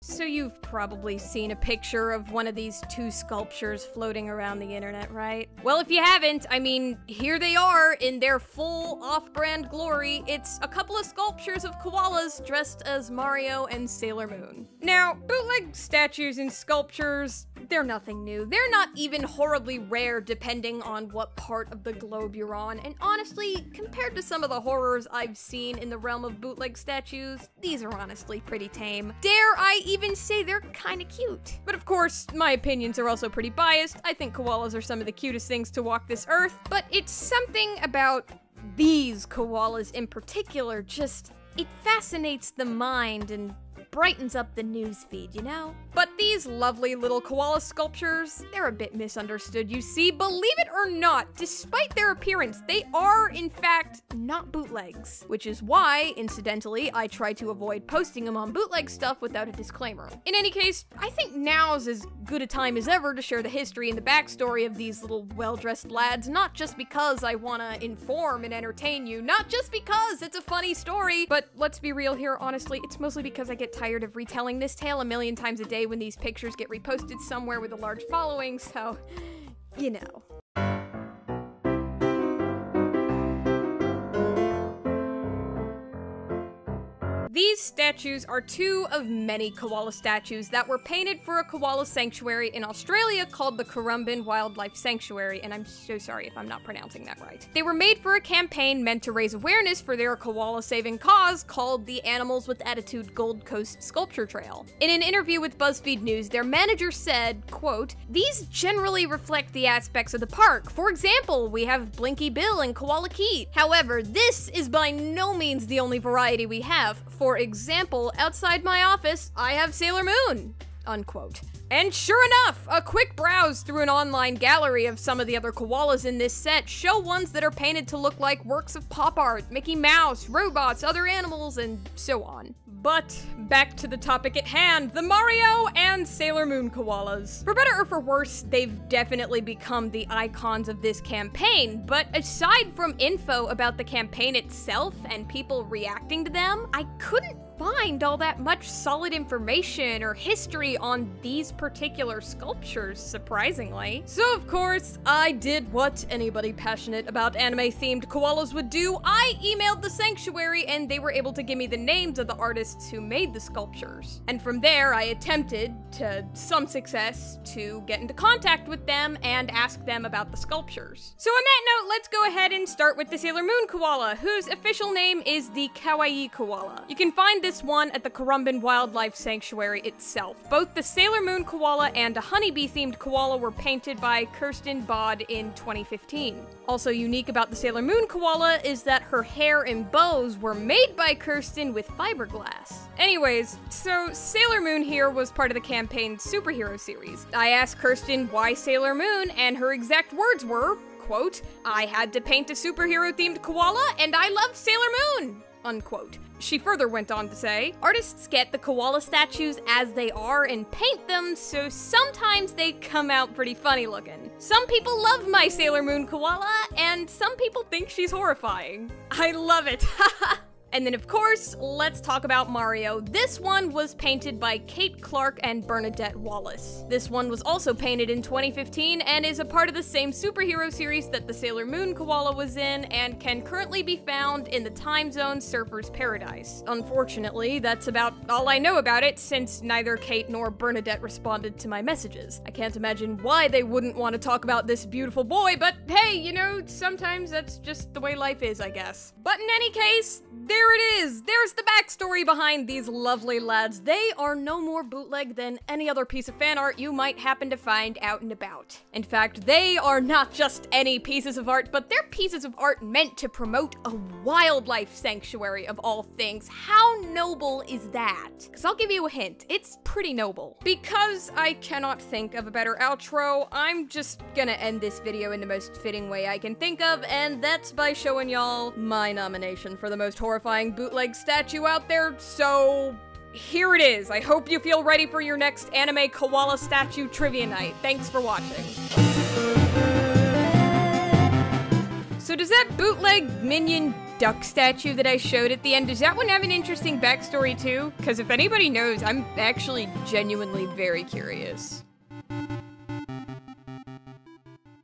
So you've probably seen a picture of one of these two sculptures floating around the internet, right? Well, if you haven't, I mean, here they are in their full off-brand glory. It's a couple of sculptures of koalas dressed as Mario and Sailor Moon. Now, bootleg statues and sculptures, they're nothing new. They're not even horribly rare depending on what part of the globe you're on, and honestly, compared to some of the horrors I've seen in the realm of bootleg statues, these are honestly pretty tame. Dare I even say they're kinda cute. But of course, my opinions are also pretty biased. I think koalas are some of the cutest things to walk this earth, but it's something about these koalas in particular it fascinates the mind and brightens up the newsfeed, you know? But these lovely little koala sculptures, they're a bit misunderstood, you see. Believe it or not, despite their appearance, they are, in fact, not bootlegs. Which is why, incidentally, I try to avoid posting them on Bootleg Stuff without a disclaimer. In any case, I think now's as good a time as ever to share the history and the backstory of these little well-dressed lads, not just because I wanna inform and entertain you, not just because it's a funny story, but let's be real here, honestly, it's mostly because I get tired of retelling this tale a million times a day when these pictures get reposted somewhere with a large following, so, you know. These statues are two of many koala statues that were painted for a koala sanctuary in Australia called the Currumbin Wildlife Sanctuary, and I'm so sorry if I'm not pronouncing that right. They were made for a campaign meant to raise awareness for their koala-saving cause called the Animals with Attitude Gold Coast Sculpture Trail. In an interview with BuzzFeed News, their manager said, quote, "These generally reflect the aspects of the park. For example, we have Blinky Bill and Koala Keat. However, this is by no means the only variety we have. For example, outside my office, I have Sailor Moon," unquote. And sure enough, a quick browse through an online gallery of some of the other koalas in this set show ones that are painted to look like works of pop art, Mickey Mouse, robots, other animals, and so on. But back to the topic at hand, the Mario and Sailor Moon koalas. For better or for worse, they've definitely become the icons of this campaign, but aside from info about the campaign itself and people reacting to them, I couldn't find all that much solid information or history on these particular sculptures, surprisingly. So of course, I did what anybody passionate about anime-themed koalas would do. I emailed the sanctuary and they were able to give me the names of the artists who made the sculptures. And from there, I attempted, to some success, to get into contact with them and ask them about the sculptures. So on that note, let's go ahead and start with the Sailor Moon koala, whose official name is the Kawaii koala. You can find this one at the Currumbin Wildlife Sanctuary itself. Both the Sailor Moon koala and a honeybee-themed koala were painted by Kirsten Baade in 2015. Also unique about the Sailor Moon koala is that her hair and bows were made by Kirsten with fiberglass. Anyways, so Sailor Moon here was part of the campaign's superhero series. I asked Kirsten why Sailor Moon, and her exact words were, quote, "I had to paint a superhero-themed koala, and I love Sailor Moon," unquote. She further went on to say, "Artists get the koala statues as they are and paint them, so sometimes they come out pretty funny looking. Some people love my Sailor Moon koala, and some people think she's horrifying. I love it, haha." And then of course, let's talk about Mario. This one was painted by Kate Clark and Bernadette Wallace. This one was also painted in 2015 and is a part of the same superhero series that the Sailor Moon koala was in and can currently be found in the time zone Surfer's Paradise. Unfortunately, that's about all I know about it since neither Kate nor Bernadette responded to my messages. I can't imagine why they wouldn't want to talk about this beautiful boy, but hey, you know, sometimes that's just the way life is, I guess. But in any case, there it is! There's the backstory behind these lovely lads. They are no more bootleg than any other piece of fan art you might happen to find out and about. In fact, they are not just any pieces of art, but they're pieces of art meant to promote a wildlife sanctuary of all things. How noble is that? Because I'll give you a hint, it's pretty noble. Because I cannot think of a better outro, I'm just gonna end this video in the most fitting way I can think of, and that's by showing y'all my nomination for the most horrifying bootleg statue out there, so here it is. I hope you feel ready for your next anime koala statue trivia night. Thanks for watching. So does that bootleg minion duck statue that I showed at the end, does that one have an interesting backstory too? Because if anybody knows, I'm actually genuinely very curious.